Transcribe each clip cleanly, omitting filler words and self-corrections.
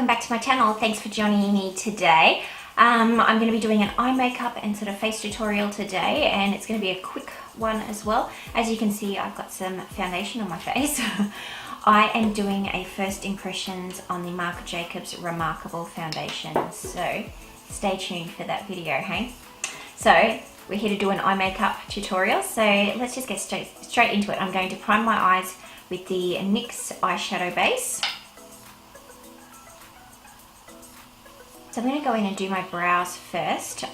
welcome back to my channel. Thanks for joining me today. I'm going to be doing an eye makeup and sort of face tutorial today, and it's going to be a quick one as well. As you can see, I've got some foundation on my face. I am doing a first impressions on the Marc Jacobs Remarkable foundation, so stay tuned for that video, hey? So we're here to do an eye makeup tutorial, so let's just get straight into it. I'm going to prime my eyes with the NYX eyeshadow base. So I'm going to go in and do my brows first,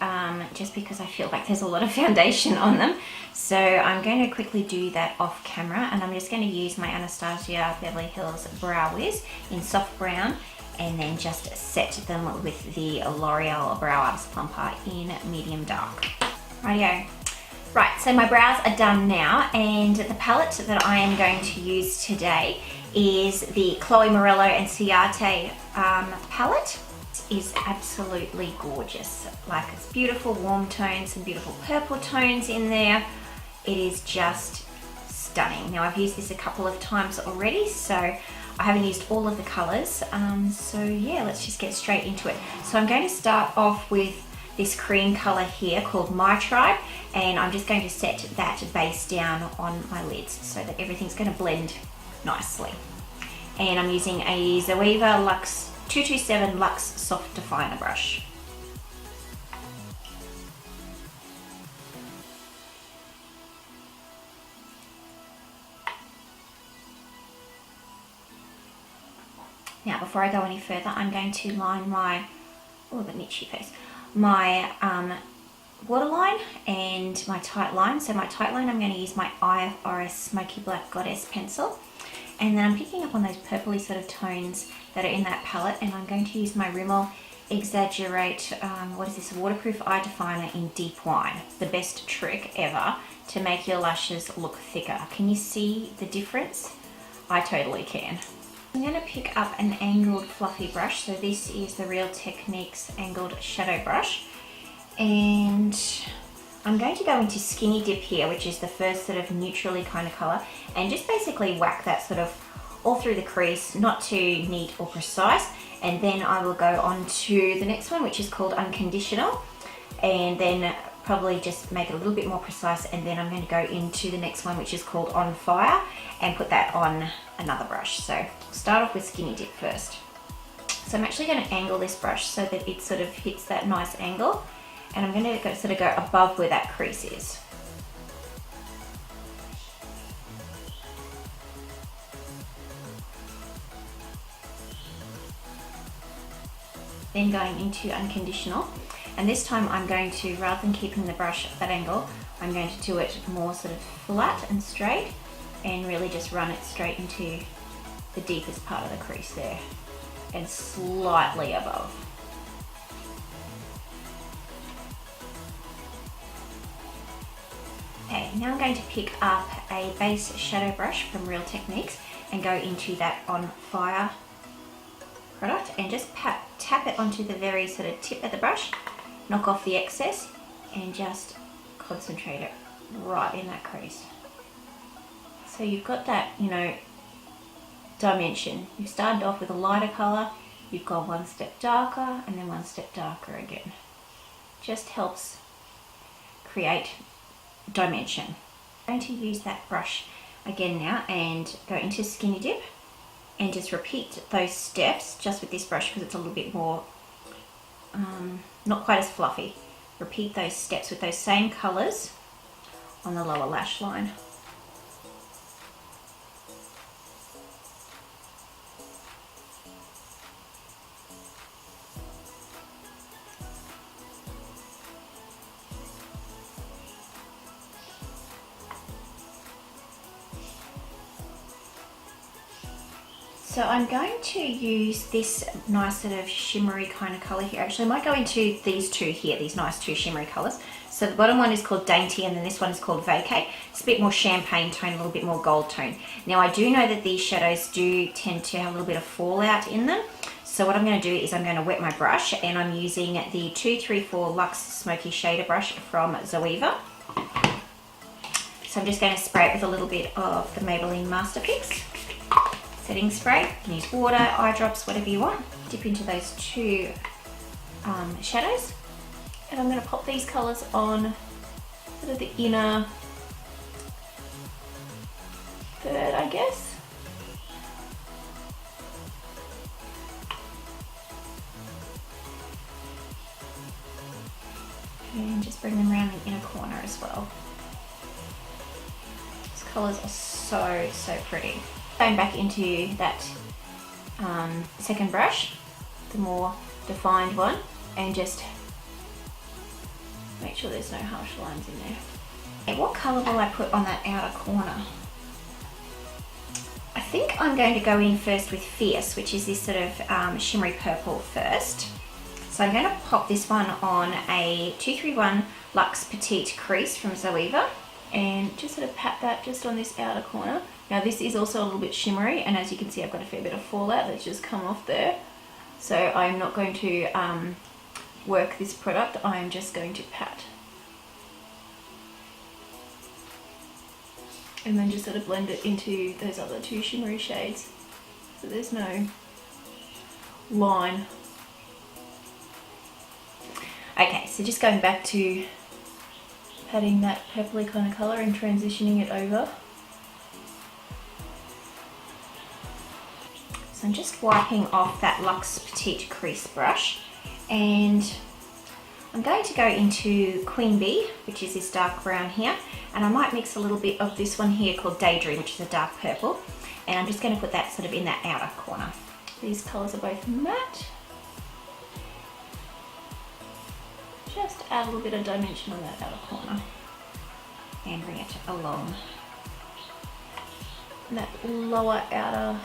just because I feel like there's a lot of foundation on them. So I'm going to quickly do that off camera, and I'm just going to use my Anastasia Beverly Hills Brow Wiz in soft brown, and then just set them with the L'Oreal Brow Artist Plumper in medium dark. Rightio. Right, so my brows are done now, and the palette that I am going to use today is the Chloe Morello and Ciate palette. Is absolutely gorgeous. Like, it's beautiful warm tones, some beautiful purple tones in there. It is just stunning. Now, I've used this a couple of times already, so I haven't used all of the colors. So yeah, let's just get straight into it. So I'm going to start off with this cream color here called My Tribe, and I'm just going to set that base down on my lids so that everything's going to blend nicely. And I'm using a Zoeva Luxe 227 Luxe Soft Definer brush. Now, before I go any further, I'm going to line my, oh, the itchy face, my waterline and my tight line. So my tight line, I'm going to use my IFRS Smoky Black Goddess pencil. And then I'm picking up on those purpley sort of tones that are in that palette, and I'm going to use my Rimmel Exaggerate, what is this, waterproof eye definer in Deep Wine. The best trick ever to make your lashes look thicker. Can you see the difference? I totally can. I'm going to pick up an angled fluffy brush. So this is the Real Techniques angled shadow brush. And I'm going to go into Skinny Dip here, which is the first sort of neutrally kind of color, and just basically whack that sort of all through the crease, not too neat or precise. And then I will go on to the next one, which is called Unconditional, and then probably just make it a little bit more precise. And then I'm going to go into the next one, which is called On Fire, and put that on another brush. So start off with Skinny Dip first. So I'm actually going to angle this brush so that it sort of hits that nice angle. And I'm going to sort of go above where that crease is. Then going into Unconditional. And this time I'm going to, rather than keeping the brush at that angle, I'm going to do it more sort of flat and straight, and really just run it straight into the deepest part of the crease there, and slightly above. Okay, now I'm going to pick up a base shadow brush from Real Techniques and go into that On Fire product, and just tap it onto the very sort of tip of the brush, knock off the excess, and just concentrate it right in that crease. So you've got that, you know, dimension. You started off with a lighter color, you've gone one step darker, and then one step darker again. Just helps create dimension. I'm going to use that brush again now and go into Skinny Dip and just repeat those steps just with this brush, because it's a little bit more, not quite as fluffy. Repeat those steps with those same colors on the lower lash line. So I'm going to use this nice sort of shimmery kind of color here. Actually, I might go into these two here, these nice two shimmery colors. So the bottom one is called Dainty, and then this one is called Vacay. It's a bit more champagne tone, a little bit more gold tone. Now, I do know that these shadows do tend to have a little bit of fallout in them. So what I'm going to do is I'm going to wet my brush, and I'm using the 234 Luxe Smoky Shader brush from Zoeva. So I'm just going to spray it with a little bit of the Maybelline Masterpicks. setting spray. You can use water, eye drops, whatever you want. Dip into those two shadows. And I'm going to pop these colours on sort of the inner third, I guess. And just bring them around the inner corner as well. These colours are so pretty. Going back into that second brush, the more defined one, and just make sure there's no harsh lines in there. Okay, what colour will I put on that outer corner? I think I'm going to go in first with Fierce, which is this sort of shimmery purple first. So I'm going to pop this one on a 231 Luxe Petite Crease from Zoeva, and just sort of pat that just on this outer corner. Now this is also a little bit shimmery, and as you can see I've got a fair bit of fallout that's just come off there. So I'm not going to work this product, I'm just going to pat. And then just sort of blend it into those other two shimmery shades, so there's no line. Okay, so just going back to patting that purpley kind of colour and transitioning it over. So I'm just wiping off that Luxe Petite Crease brush, and I'm going to go into Queen Bee, which is this dark brown here, and I might mix a little bit of this one here called Daydream, which is a dark purple, and I'm just going to put that sort of in that outer corner. These colours are both matte. Just add a little bit of dimension on that outer corner and bring it along that lower outer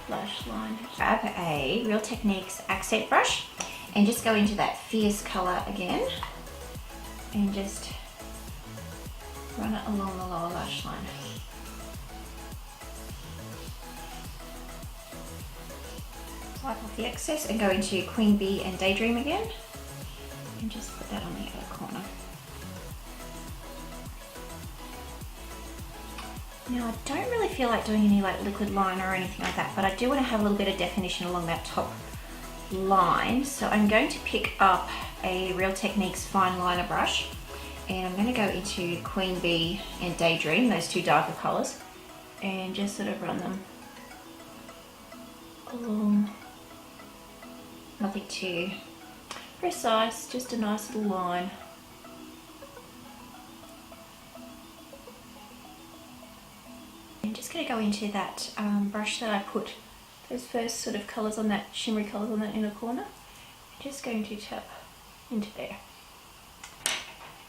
lash line. Grab a Real Techniques accent brush and just go into that Fierce colour again and just run it along the lower lash line. Wipe off the excess and go into Queen Bee and Daydream again. And just put that on the outer corner. Now I don't really feel like doing any like liquid liner or anything like that, but I do want to have a little bit of definition along that top line. So I'm going to pick up a Real Techniques fine liner brush, and I'm going to go into Queen Bee and Daydream, those two darker colours, and just sort of run them along. Nothing too precise, just a nice little line. I'm just going to go into that brush that I put those first sort of colours on, that shimmery colours on that inner corner. Just going to tap into there.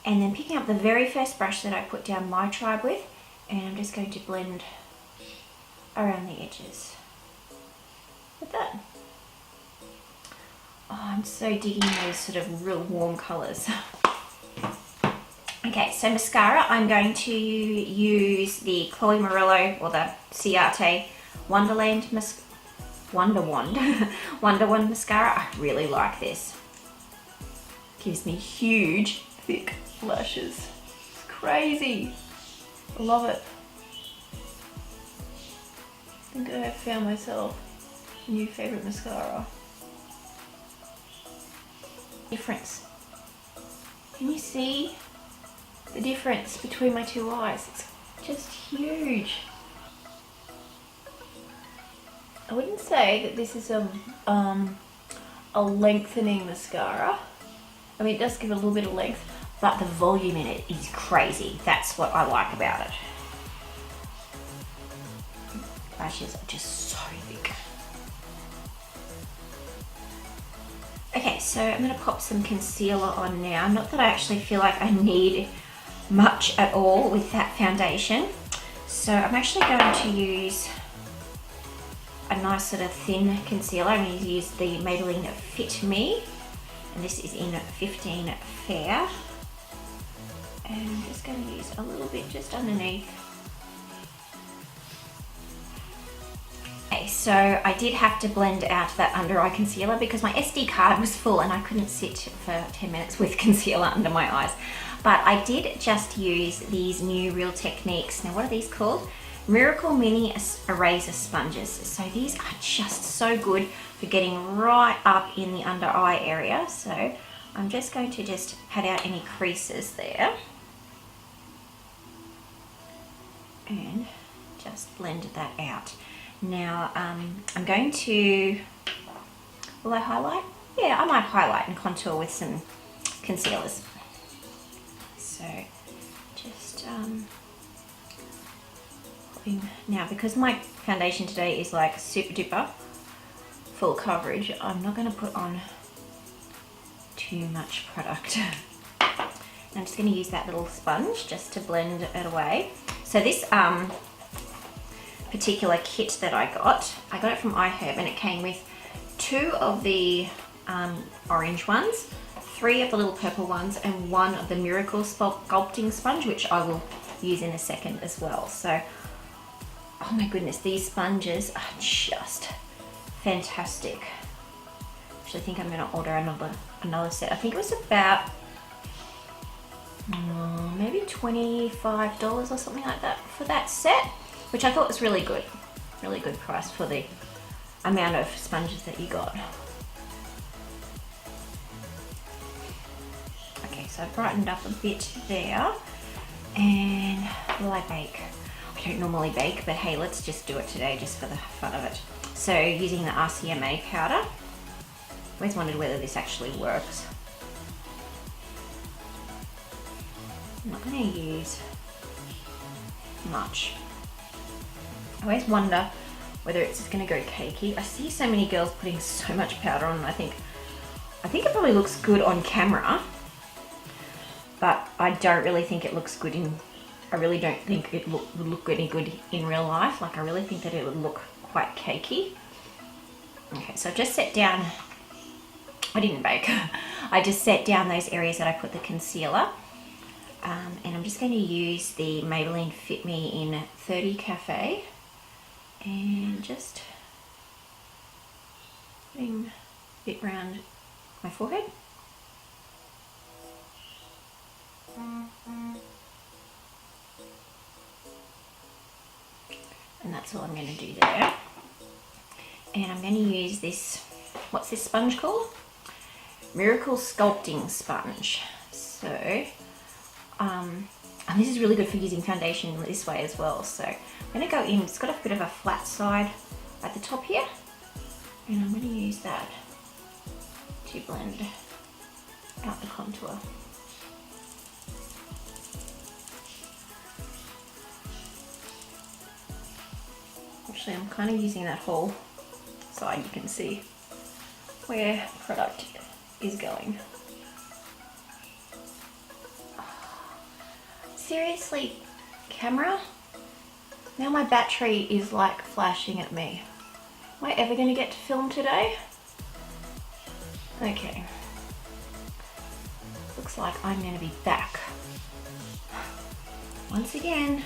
And then picking up the very first brush that I put down My Tribe with, and I'm just going to blend around the edges with that. Oh, I'm so digging those sort of real warm colours. Okay, so mascara, I'm going to use the Chloe Morello, or the Ciate Wonderwand mascara. I really like this. Gives me huge, thick lashes. It's crazy. I love it. I think I have found myself a new favourite mascara. Difference. Can you see the difference between my two eyes? It's just huge. I wouldn't say that this is a lengthening mascara. I mean, it does give a little bit of length, but the volume in it is crazy. That's what I like about it. Lashes are just so thick. Okay, so I'm going to pop some concealer on now. Not that I actually feel like I need much at all with that foundation. So I'm actually going to use a nice sort of thin concealer. I'm going to use the Maybelline Fit Me, and this is in 15 Fair. And I'm just going to use a little bit just underneath. Okay, so I did have to blend out that under eye concealer because my SD card was full and I couldn't sit for 10 minutes with concealer under my eyes. But I did just use these new Real Techniques. Now what are these called? Miracle Mini Eraser Sponges. So these are just so good for getting right up in the under eye area. So I'm just going to just pat out any creases there. And just blend that out. Now I'm going to, will I highlight? Yeah, I might highlight and contour with some concealers. So just now, because my foundation today is like super duper full coverage, I'm not going to put on too much product. I'm just going to use that little sponge just to blend it away. So this particular kit that I got it from iHerb, and it came with 2 of the orange ones, 3 of the little purple ones, and 1 of the Miracle Sculpting Sponge, which I will use in a second as well. So, oh my goodness, these sponges are just fantastic. Actually, I think I'm going to order another set. I think it was about maybe $25 or something like that for that set, which I thought was really good price for the amount of sponges that you got. Okay, so I've brightened up a bit there, and will I bake? I don't normally bake, but hey, let's just do it today just for the fun of it. So using the RCMA powder, always wondered whether this actually works. I'm not going to use much. I always wonder whether it's just going to go cakey. I see so many girls putting so much powder on, and I think it probably looks good on camera, but I don't really think it looks good I really don't think it would look any good in real life. Like, I really think that it would look quite cakey. Okay, so I've just set down, I didn't bake, I just set down those areas that I put the concealer. And I'm just going to use the Maybelline Fit Me in 30 Cafe and just putting a bit around my forehead. And that's all I'm going to do there. And I'm going to use this, what's this sponge called? Miracle Sculpting Sponge. So, and this is really good for using foundation this way as well. So I'm going to go in, it's got a bit of a flat side at the top here, and I'm going to use that to blend out the contour. Actually, I'm kind of using that whole side, you can see where product is going. Seriously, camera? Now my battery is like flashing at me. Am I ever going to get to film today? Okay. Looks like I'm going to be back. Once again.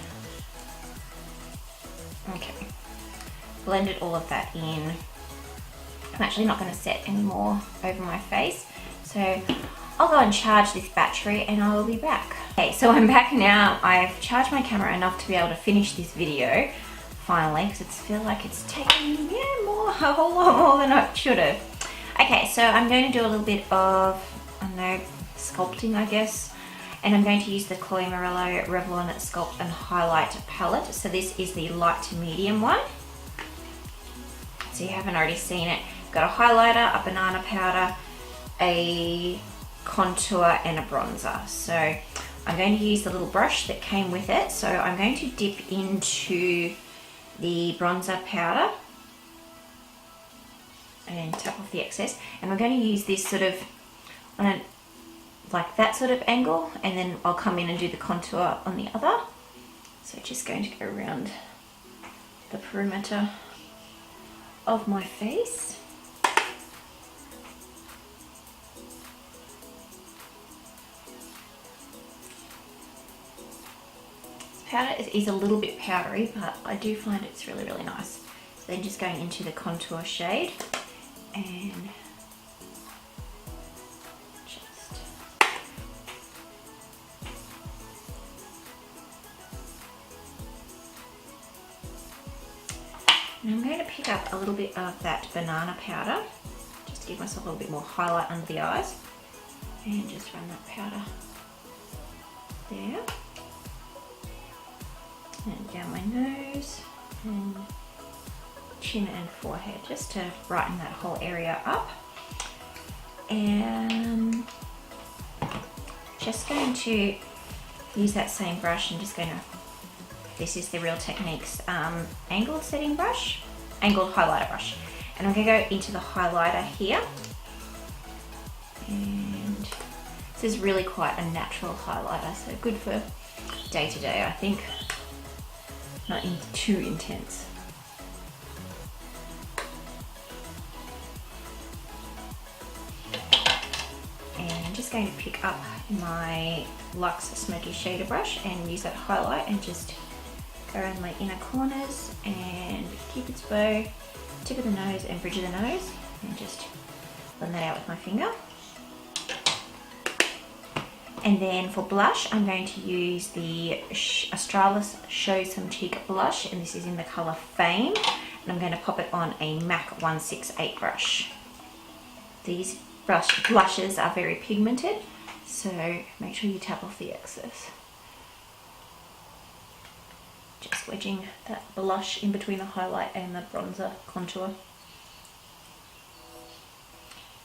Okay. Blended all of that in. I'm actually not going to set any more over my face. So I'll go and charge this battery and I will be back. Okay, so I'm back now. I've charged my camera enough to be able to finish this video finally, because I feel like it's taking a whole lot more than I should have. Okay, so I'm going to do a little bit of, I don't know, sculpting, I guess. And I'm going to use the CiatexChloe Morello Revlon Sculpt and Highlight palette. So this is the light to medium one. So you haven't already seen it. Got a highlighter, a banana powder, a contour and a bronzer. So I'm going to use the little brush that came with it. So I'm going to dip into the bronzer powder and tap off the excess. And I'm going to use this sort of, like that sort of angle, and then I'll come in and do the contour on the other. So just going to go around the perimeter of my face. Powder is a little bit powdery, but I do find it's really, really nice. So then just going into the contour shade and just And I'm going to pick up a little bit of that banana powder, just to give myself a little bit more highlight under the eyes. And just run that powder there. And down my nose, and chin and forehead, just to brighten that whole area up. And just going to use that same brush and just going to, this is the Real Techniques angled setting brush, angled highlighter brush. And I'm going to go into the highlighter here. And this is really quite a natural highlighter, so good for day to day, I think. Not too intense. And I'm just going to pick up my Luxe Smoky Shader brush and use that highlight and just go around my inner corners and Cupid's bow, tip of the nose and bridge of the nose, and just blend that out with my finger. And then for blush, I'm going to use the Australis Show Some Cheek blush, and this is in the colour Fame, and I'm going to pop it on a MAC 168 brush. These blushes are very pigmented, so make sure you tap off the excess. Just wedging that blush in between the highlight and the bronzer contour.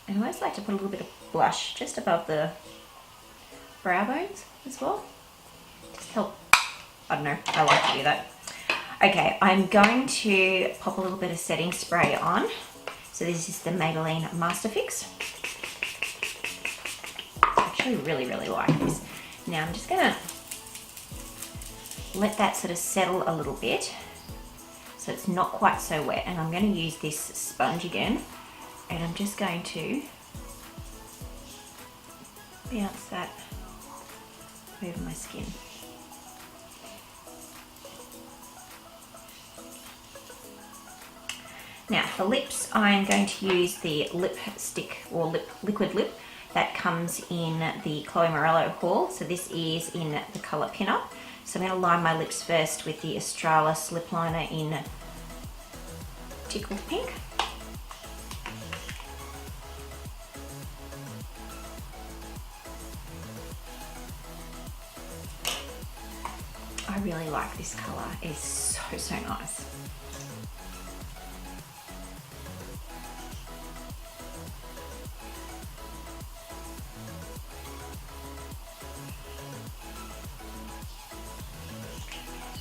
And I always like to put a little bit of blush just above the brow bones as well. Just help, I don't know, I like to do that. Okay, I'm going to pop a little bit of setting spray on. So this is the Maybelline Master Fix. I actually really like this. Now I'm just gonna let that sort of settle a little bit so it's not quite so wet, and I'm going to use this sponge again, and I'm just going to bounce that over my skin. Now for lips, I'm going to use the lipstick or liquid lip that comes in the Chloe Morello haul. So this is in the colour Pinup. So I'm going to line my lips first with the Australis lip liner in Tickled Pink. I really like this colour, it's so nice.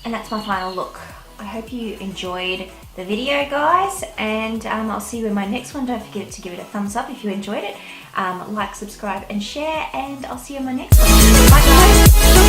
And that's my final look. I hope you enjoyed the video, guys, and I'll see you in my next one. Don't forget to give it a thumbs up if you enjoyed it. Like, subscribe and share, and I'll see you in my next one. Bye guys!